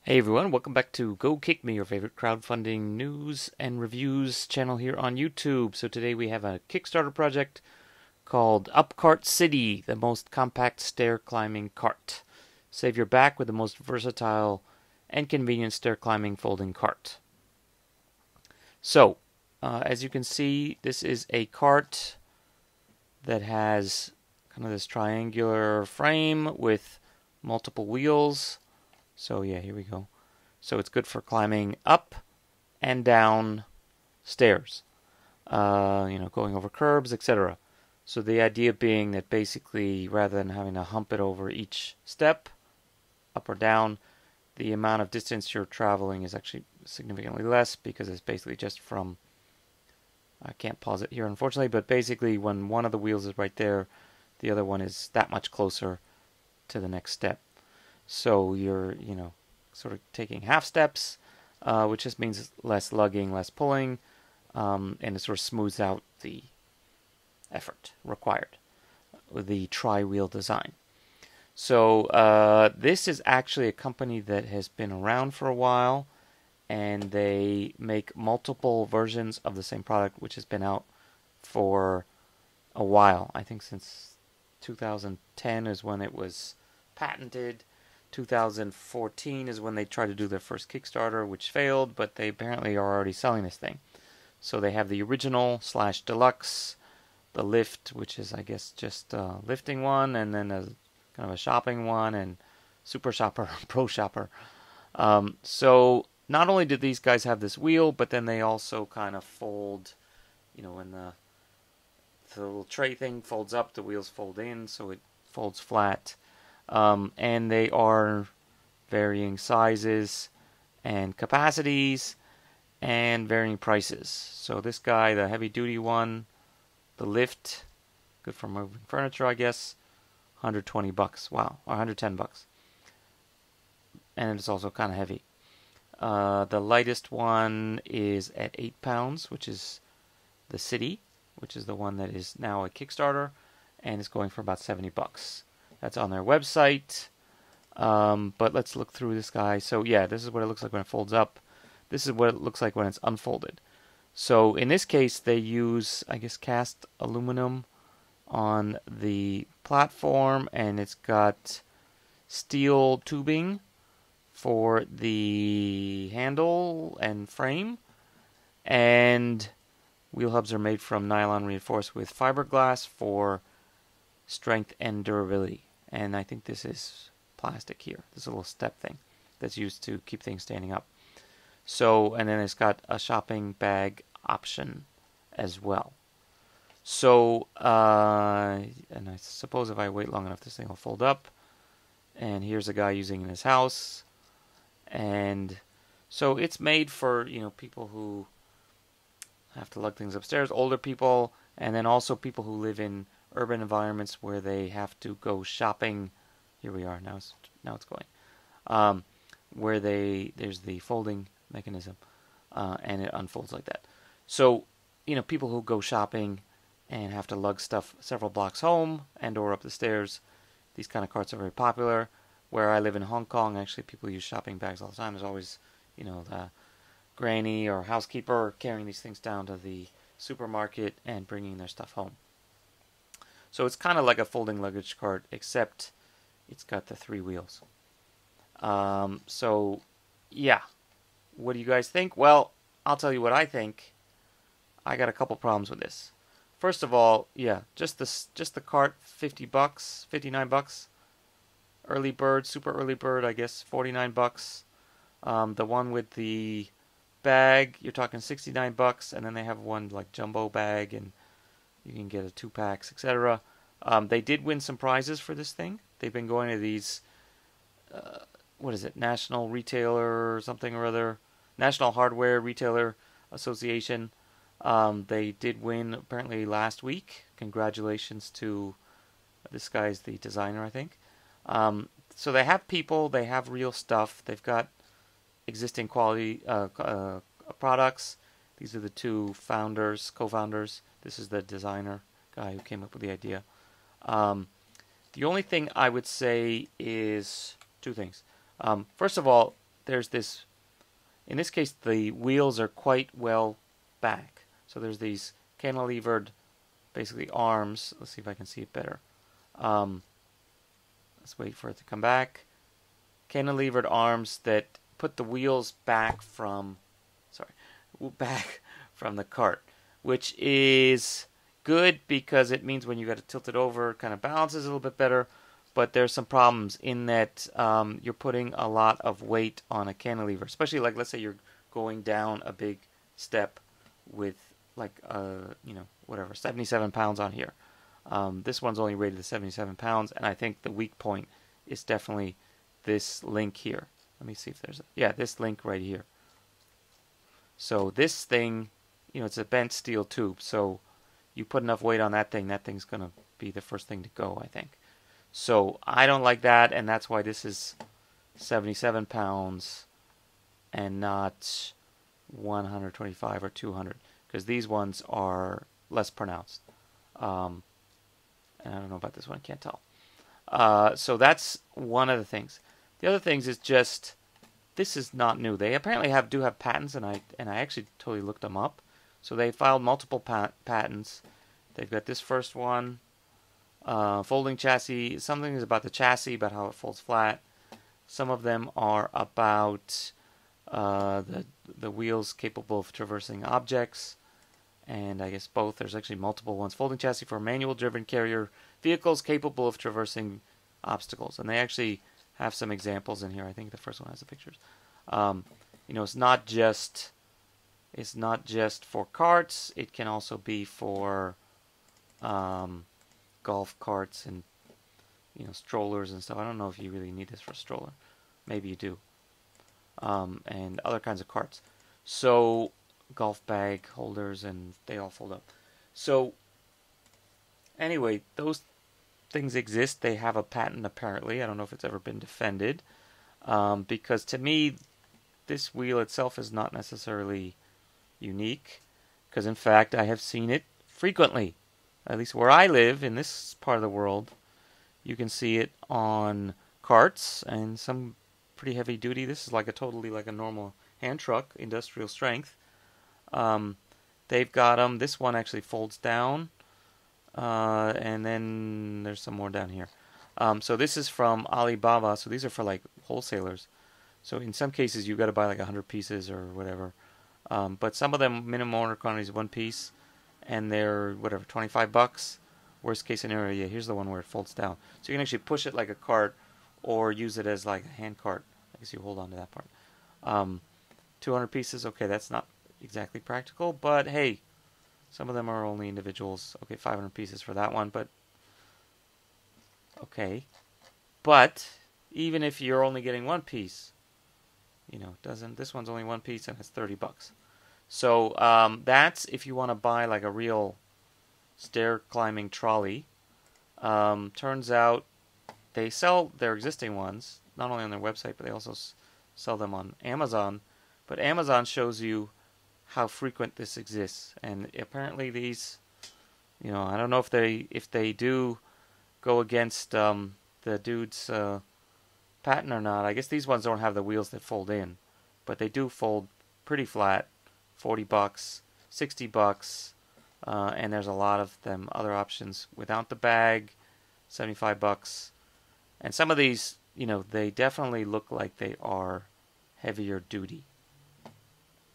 Hey everyone, welcome back to Go Kick Me, your favorite crowdfunding news and reviews channel here on YouTube. So today we have a Kickstarter project called UpCart City, the most compact stair climbing cart. Save your back with the most versatile and convenient stair climbing folding cart. So, as you can see, this is a cart that has kind of this triangular frame with multiple wheels. So yeah, here we go. So it's good for climbing up and down stairs, going over curbs, etc. So the idea being that basically, rather than having to hump it over each step, up or down, the amount of distance you're traveling is actually significantly less because it's basically just from, I can't pause it here unfortunately, but basically when one of the wheels is right there, the other one is that much closer to the next step. So you're, sort of taking half steps, which just means less lugging, less pulling, and it sort of smooths out the effort required with the tri-wheel design. So this is actually a company that has been around for a while, and they make multiple versions of the same product, which has been out for a while. I think since 2010 is when it was patented. 2014 is when they tried to do their first Kickstarter, which failed, but they apparently are already selling this thing. So they have the original / deluxe, the lift, which is I guess just a lifting one, and then a kind of a shopping one, and super shopper, pro shopper. So not only did these guys have this wheel, but then they also kind of fold, when the little tray thing folds up, the wheels fold in, so it folds flat. And they are varying sizes and capacities and varying prices. So this guy, the heavy duty one, the lift, good for moving furniture, I guess, $120. Wow, or $110. And it's also kind of heavy. The lightest one is at 8 pounds, which is the City, which is the one that is now a Kickstarter, and it's going for about $70. That's on their website. But let's look through this guy. So yeah, this is what it looks like when it folds up. This is what it looks like when it's unfolded. So in this case, they use, I guess, cast aluminum on the platform, and it's got steel tubing for the handle and frame, and wheel hubs are made from nylon reinforced with fiberglass for strength and durability. And I think this is plastic here. This is a little step thing that's used to keep things standing up. So, and then it's got a shopping bag option as well. So, and I suppose if I wait long enough, this thing will fold up. And here's a guy using it in his house. And so it's made for, people who have to lug things upstairs, older people, and then also people who live in urban environments where they have to go shopping. Here we are, now it's going. Where there's the folding mechanism, and it unfolds like that. So, people who go shopping and have to lug stuff several blocks home and or up the stairs, these kind of carts are very popular. Where I live in Hong Kong, actually people use shopping bags all the time. There's always, the granny or housekeeper carrying these things down to the supermarket and bringing their stuff home. So it's kind of like a folding luggage cart, except it's got the 3 wheels. So, yeah. What do you guys think? Well, I'll tell you what I think. I got a couple problems with this. First of all, yeah, just the cart, $50, $59. Early bird, super early bird, I guess $49. The one with the bag, you're talking $69, and then they have one like jumbo bag, and you can get a 2-packs, etc. They did win some prizes for this thing. They've been going to these, what is it, National Retailer or something or other, National Hardware Retailer Association. They did win apparently last week. Congratulations to this guy's the designer, I think. So they have people, they have real stuff. They've got existing quality products. These are the 2 founders, co-founders. This is the designer guy who came up with the idea. The only thing I would say is 2 things. First of all, there's this, in this case, the wheels are quite well back. So there's these cantilevered, basically arms. Let's see if I can see it better. Let's wait for it to come back. Cantilevered arms that put the wheels back from, back from the cart, which is good because it means when you got to tilt it over, it kind of balances a little bit better. But there's some problems in that you're putting a lot of weight on a cantilever, especially like let's say you're going down a big step with like whatever 77 pounds on here. This one's only rated at 77 pounds, and I think the weak point is definitely this link here. Let me see if there's this link right here. So this thing, it's a bent steel tube, so you put enough weight on that thing's gonna be the first thing to go, I think. So I don't like that, and that's why this is 77 pounds and not 125 or 200, because these ones are less pronounced. And I don't know about this one, can't tell. So that's one of the things. The other things is just, this is not new. They apparently do have patents, and I actually totally looked them up. So they filed multiple patents. They've got this first one, folding chassis. Something is about the chassis, about how it folds flat. Some of them are about the wheels capable of traversing objects, and I guess both. There's actually multiple ones. Folding chassis for manual-driven carrier vehicles capable of traversing obstacles, and they actually have some examples in here. I think the first one has the pictures. It's not just for carts. It can also be for golf carts and strollers and stuff. I don't know if you really need this for a stroller. Maybe you do. And other kinds of carts. So golf bag holders, and they all fold up. So anyway, those things exist. They have a patent apparently. I don't know if it's ever been defended, because to me this wheel itself is not necessarily unique, because in fact I have seen it frequently, at least where I live in this part of the world. You can see it on carts and some pretty heavy duty. This is totally like a normal hand truck, industrial strength. They've got them. This one actually folds down, and then there's some more down here. So this is from Alibaba. So these are for like wholesalers. So in some cases you've got to buy like 100 pieces or whatever. But some of them minimum order quantity is 1 piece, and they're whatever, $25. Worst case scenario, yeah, here's the one where it folds down. So you can actually push it like a cart, or use it as like a hand cart. I guess you hold on to that part. 200 pieces, okay, that's not exactly practical, but hey, some of them are only individuals. Okay, 500 pieces for that one, but okay. But even if you're only getting 1 piece, this one's only 1 piece and it's $30. So that's if you want to buy like a real stair climbing trolley. Turns out they sell their existing ones not only on their website, but they also sell them on Amazon. But Amazon shows you how frequent this exists, and apparently these, I don't know if they do go against the dude's patent or not. I guess these ones don't have the wheels that fold in, but they do fold pretty flat. $40, $60, and there's a lot of them other options without the bag, $75. And some of these, they definitely look like they are heavier duty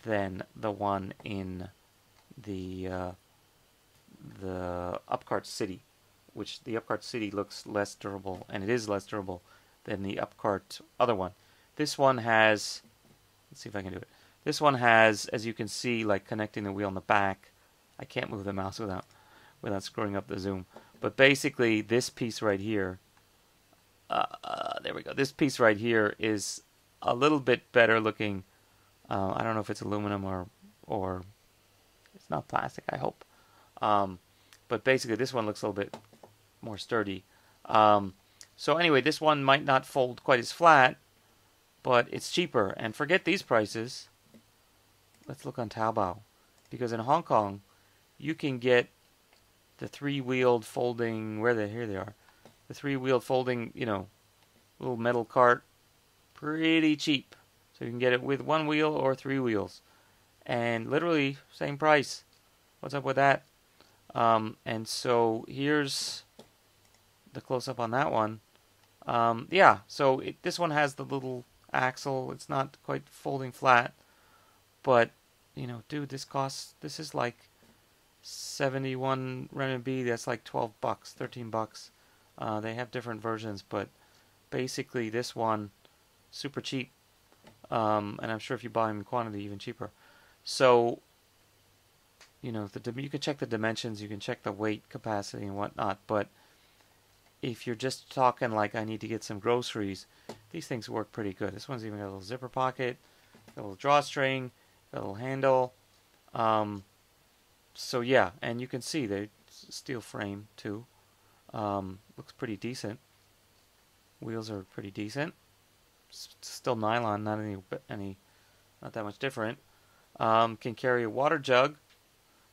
than the one in the UpCart City, which the UpCart City looks less durable, and it is less durable than the UpCart other one. This one has, let's see if I can do it. This one has, as you can see, like connecting the wheel in the back. I can't move the mouse without screwing up the zoom. But basically, this piece right here, there we go. This piece right here is a little bit better looking. I don't know if it's aluminum or it's not plastic, I hope. But basically, this one looks a little bit more sturdy. So anyway, this one might not fold quite as flat, but it's cheaper. And forget these prices. Let's look on Taobao, because in Hong Kong, you can get the 3-wheeled folding. Here they are. The 3-wheeled folding, little metal cart, pretty cheap. So you can get it with 1 wheel or 3 wheels. And literally, same price. What's up with that? And so here's the close-up on that one. Yeah, so this one has the little axle. It's not quite folding flat. But, you know, dude, this is like 71 renminbi. That's like 12 bucks, 13 bucks. They have different versions, but basically this one, super cheap. And I'm sure if you buy them in quantity, even cheaper. So, you know, you can check the dimensions, you can check the weight capacity and whatnot, but if you're just talking like I need to get some groceries, these things work pretty good. This one's even got a little zipper pocket, got a little drawstring, got a little handle. So yeah, and you can see the steel frame too. Looks pretty decent. Wheels are pretty decent. Still nylon, not not that much different. Can carry a water jug.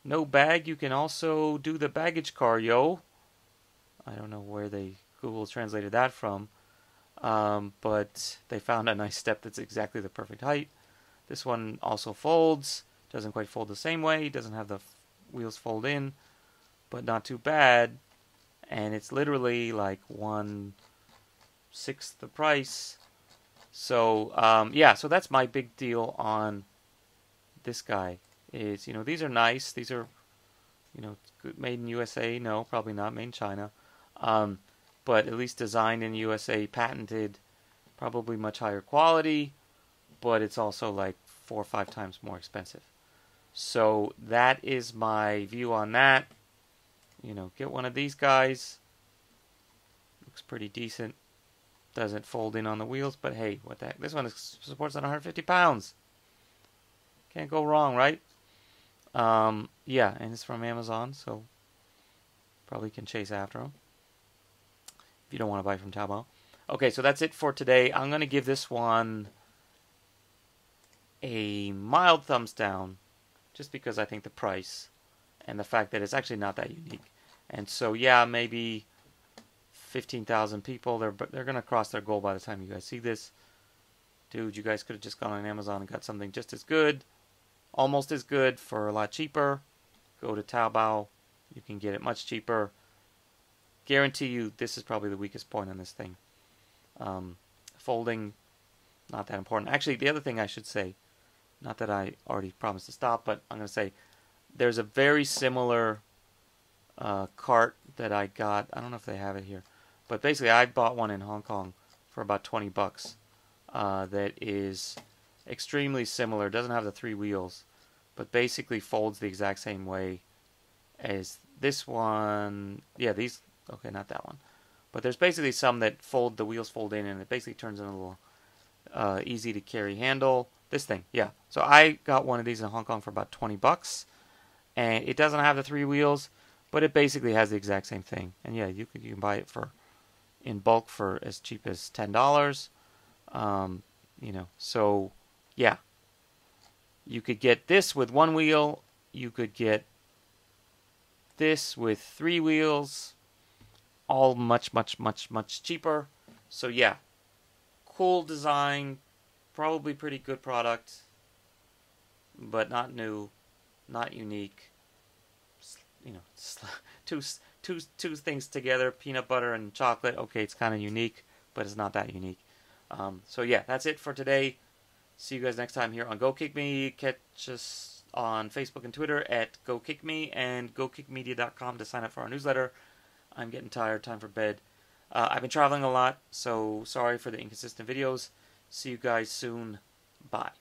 No bag. You can also do the baggage car, yo. I don't know where Google translated that from, but they found a nice step that's exactly the perfect height. This one also folds. Doesn't quite fold the same way. Doesn't have the wheels fold in, but not too bad. And it's literally like 1/6 the price. So yeah, so that's my big deal on this guy. Is, you know, these are nice. These are, you know, made in USA. No, probably not made in China. But at least designed in USA, patented, probably much higher quality, but it's also like 4 or 5 times more expensive. So that is my view on that. You know, get one of these guys. Looks pretty decent. Doesn't fold in on the wheels, but hey, what the heck? This one supports on 150 pounds. Can't go wrong, right? Yeah, and it's from Amazon, so probably can chase after them if you don't want to buy from Taobao. Okay, so that's it for today. I'm going to give this one a mild thumbs down, just because I think the price and the fact that it's actually not that unique. And so, yeah, maybe 15,000 people, they're going to cross their goal by the time you guys see this. Dude, you guys could have just gone on Amazon and got something just as good, almost as good, for a lot cheaper. Go to Taobao. You can get it much cheaper. Guarantee you this is probably the weakest point on this thing. Folding, not that important. Actually, the other thing I should say, not that I already promised to stop, but I'm going to say there's a very similar cart that I got. I don't know if they have it here, but basically I bought one in Hong Kong for about 20 bucks that is extremely similar. Doesn't have the 3 wheels, but basically folds the exact same way as this one. Yeah, these, okay, not that one. But there's basically some that fold, the wheels fold in, and it basically turns into a little easy to carry handle. This thing, yeah. So I got one of these in Hong Kong for about 20 bucks. And it doesn't have the 3 wheels, but it basically has the exact same thing. And yeah, you can buy it in bulk for as cheap as $10. You know, so yeah. You could get this with 1 wheel. You could get this with 3 wheels. All much, much, much, much cheaper. So yeah, cool design, probably pretty good product, but not new, not unique. You know, two things together, peanut butter and chocolate. Okay, it's kind of unique, but it's not that unique. So yeah, that's it for today. See you guys next time here on Go Kick Me. Catch us on Facebook and Twitter at Go Kick Me, and GoKickMedia.com to sign up for our newsletter. I'm getting tired. Time for bed. I've been traveling a lot, so sorry for the inconsistent videos. See you guys soon. Bye.